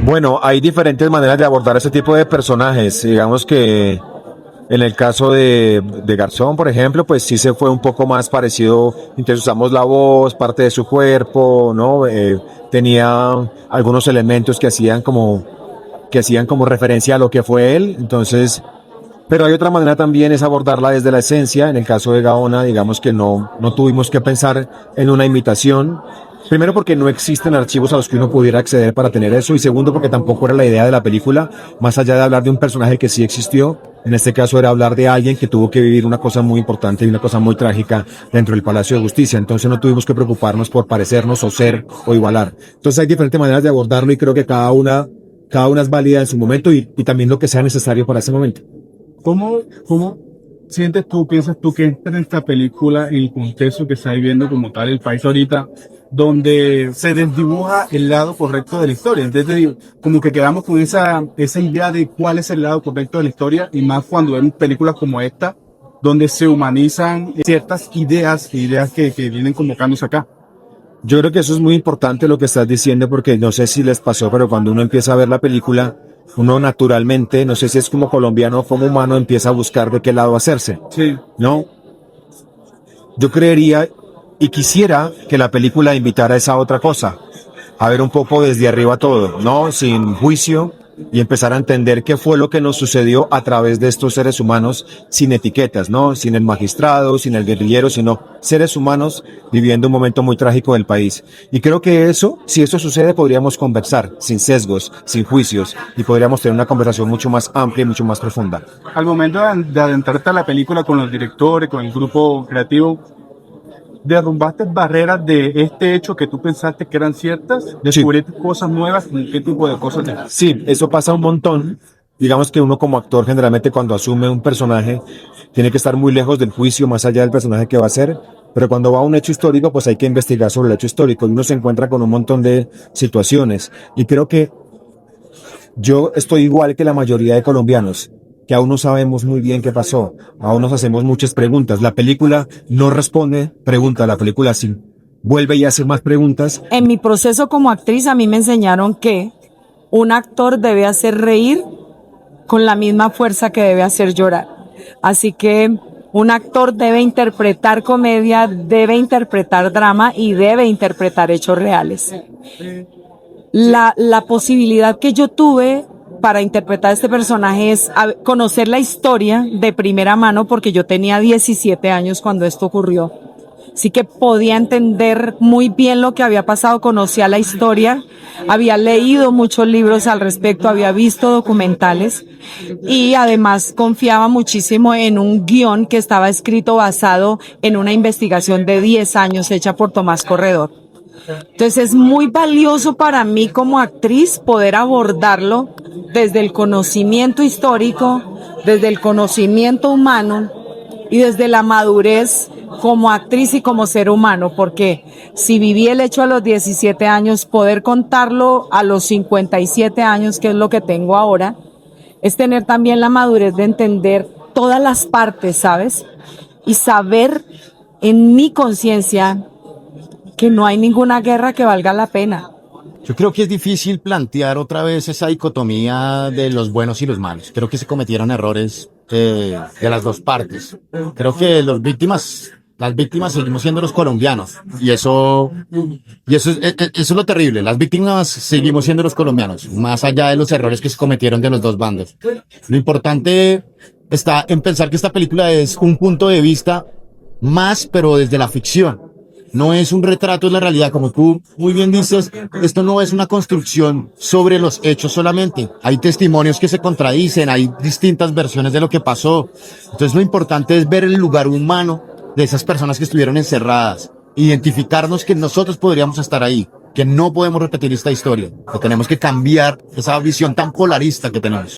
Bueno, hay diferentes maneras de abordar ese tipo de personajes. Digamos que en el caso de Garzón, por ejemplo, pues sí se fue un poco más parecido. Entonces usamos la voz, parte de su cuerpo, ¿no? Tenía algunos elementos que hacían como referencia a lo que fue él. Entonces, pero hay otra manera también es abordarla desde la esencia. En el caso de Gaona, digamos que no tuvimos que pensar en una imitación. Primero porque no existen archivos a los que uno pudiera acceder para tener eso, y segundo porque tampoco era la idea de la película, más allá de hablar de un personaje que sí existió. En este caso era hablar de alguien que tuvo que vivir una cosa muy importante y una cosa muy trágica dentro del Palacio de Justicia. Entonces no tuvimos que preocuparnos por parecernos o ser o igualar. Entonces hay diferentes maneras de abordarlo y creo que cada una es válida en su momento y también lo que sea necesario para ese momento. ¿Cómo sientes tú, piensas tú que entra en esta película en el contexto que está viviendo como tal el país ahorita, donde se desdibuja el lado correcto de la historia? Entonces, como que quedamos con esa idea de cuál es el lado correcto de la historia, y más cuando vemos películas como esta, donde se humanizan ciertas ideas que vienen convocándose acá. Yo creo que eso es muy importante lo que estás diciendo, porque no sé si les pasó, pero cuando uno empieza a ver la película, uno naturalmente, no sé si es como colombiano o como humano, empieza a buscar de qué lado hacerse, Sí. ¿no? Yo creería y quisiera que la película invitara a esa otra cosa, a ver un poco desde arriba todo, ¿no? Sin juicio, y empezar a entender qué fue lo que nos sucedió a través de estos seres humanos sin etiquetas, ¿no? Sin el magistrado, sin el guerrillero, sino seres humanos viviendo un momento muy trágico del país. Y creo que eso, si eso sucede, podríamos conversar sin sesgos, sin juicios, y podríamos tener una conversación mucho más amplia y mucho más profunda. Al momento de adentrarte a la película con los directores, con el grupo creativo, ¿derrumbaste barreras de este hecho que tú pensaste que eran ciertas? Sí. ¿Descubriste cosas nuevas? ¿Qué tipo de cosas? Sí, eso pasa un montón. Digamos que uno como actor generalmente cuando asume un personaje tiene que estar muy lejos del juicio, más allá del personaje que va a ser, pero cuando va a un hecho histórico pues hay que investigar sobre el hecho histórico y uno se encuentra con un montón de situaciones, y creo que yo estoy igual que la mayoría de colombianos, que aún no sabemos muy bien qué pasó, aún nos hacemos muchas preguntas. La película no responde preguntas, la película sí vuelve y hace más preguntas. En mi proceso como actriz a mí me enseñaron que un actor debe hacer reír con la misma fuerza que debe hacer llorar. Así que un actor debe interpretar comedia, debe interpretar drama y debe interpretar hechos reales. La posibilidad que yo tuve para interpretar este personaje es conocer la historia de primera mano, porque yo tenía 17 años cuando esto ocurrió. Así que podía entender muy bien lo que había pasado, conocía la historia, había leído muchos libros al respecto, había visto documentales, y además confiaba muchísimo en un guión que estaba escrito basado en una investigación de 10 años hecha por Tomás Corredor. Entonces es muy valioso para mí como actriz poder abordarlo desde el conocimiento histórico, desde el conocimiento humano y desde la madurez como actriz y como ser humano, porque si viví el hecho a los 17 años, poder contarlo a los 57 años, que es lo que tengo ahora, es tener también la madurez de entender todas las partes, ¿sabes? Y saber en mi conciencia que no hay ninguna guerra que valga la pena. Yo creo que es difícil plantear otra vez esa dicotomía de los buenos y los malos. Creo que se cometieron errores de las dos partes. Creo que las víctimas seguimos siendo los colombianos, y eso es lo terrible. Las víctimas seguimos siendo los colombianos, más allá de los errores que se cometieron de los dos bandos. Lo importante está en pensar que esta película es un punto de vista más, pero desde la ficción. No es un retrato de la realidad, como tú muy bien dices. Esto no es una construcción sobre los hechos solamente. Hay testimonios que se contradicen, hay distintas versiones de lo que pasó. Entonces lo importante es ver el lugar humano de esas personas que estuvieron encerradas, identificarnos que nosotros podríamos estar ahí, que no podemos repetir esta historia, que tenemos que cambiar esa visión tan polarista que tenemos.